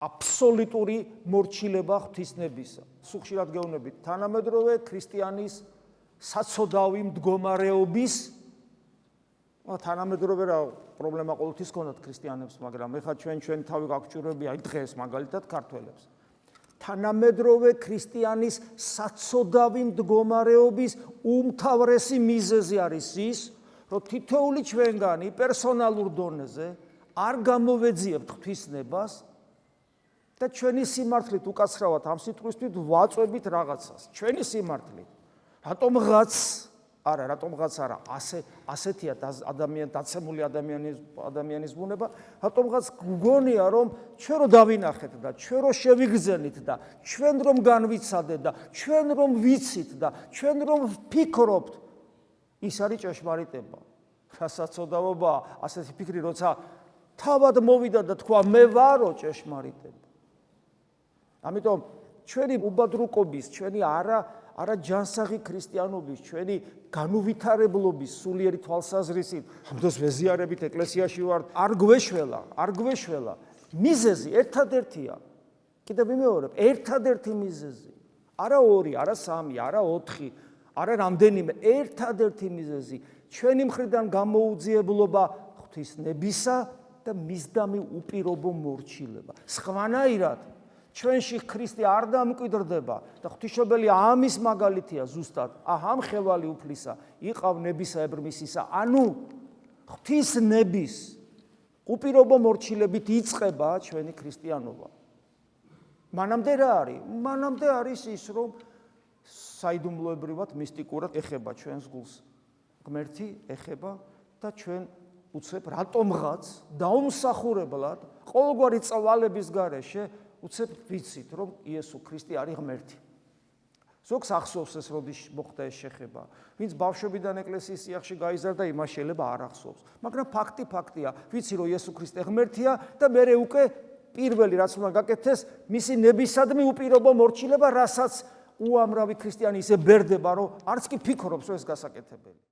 აბსოლუტური მორჩილება ღვთისნებისა. სუხშირად გეუბნებით, თანამედროვე ქრისტიანის საცოდავი მდგომარეობის თანამედროვე რა პრობლემა ყოველთვის ჰქონდათ ქრისტიანებს, მაგრამ ეხლა ჩვენ თავი გაგჭირვები აი დღეს მაგალითად ქართველებს. თანამედროვე ქრისტიანის საცოდავი მდგომარეობის უმთავრესი მიზეზი არის ის, რომ თითოეული ჩვენგანი პერსონალურ დონეზე არ გამოვეძიებთ ღვთისნებას და ჩვენი სიმართლით უკაცრავად ამ სიტყვისთვის ვაწვევით რაღაცას. ჩვენი სიმართლით. რატომღაც არა, ასეთია დაცემული ადამიანის ბუნება, რატომღაც გგონია, რომ ჩვენ რო დავინახეთ და ჩვენ რო შევიგრძენით და ჩვენ რომ განვიცადეთ და ჩვენ რომ ვიცით და ჩვენ რომ ვფიქრობთ, ის არის ჭეშმარიტება. რა საწოდავობა, ასეთი ფიქრი, როცა თავად მოვიდა და თქვა მე ვარო ჭეშმარიტება. ამიტომ ჩვენი უბადრუკობის, ჩვენი არა ჯანსაღი ქრისტიანობის, ჩვენი განუვითარებლობის სულიერი თვალსაზრისით, ამდროს ვეზიარებით ეკლესიაში ვართ, არ გვეშველა. მიზეზი ერთადერთია. კიდევ ვიმეორებ, ერთადერთი მიზეზი. არა 2, არა 3, არა 4, არა რამდენიმე, ერთადერთი მიზეზი. ჩვენი მხრიდან გამოუძიებლობა ღვთისნებისა და მისდამი უპირობო მორჩილება. სხვანაირად ჩვენში ქრისტე არ დამკვიდრდება და ღვთისმშობელი ამის მაგალითია ზუსტად. ამ ხევალი უფლისა იყავ ნებისა ებრმისისა, ანუ ღვთისნების უპირობო მორჩილებით იწყება ჩვენი ქრისტიანობა. მანამდე რა არის? მანამდე არის ის, რომ საიდუმლოებრივად მისტიკურად ეხება ჩვენს გულს. ღმერთი ეხება და ჩვენ უცებ რატომღაც დაუმსახურებლად ყოველგვარი წვალების გარეშე უცებ ვიცით, რომ იესო ქრისტე არის ღმერთი. ზოგს ახსოვს ეს, როდის მოხდა ეს შეხება. ვინც ბავშვობიდან ეკლესიის სიახში გაიზარდა, იმას შეიძლება არ ახსოვს. მაგრამ ფაქტია, ვიცი, რომ იესო ქრისტე ღმერთია და მე უკვე პირველი რაც უნდა გაკეთდეს, მისი ნებისადმი უპირობო მორჩილება, რასაც უამრავი ქრისტიანი ისე ბერდება, რომ არც კი ფიქრობს, რომ ეს გასაკეთებელი.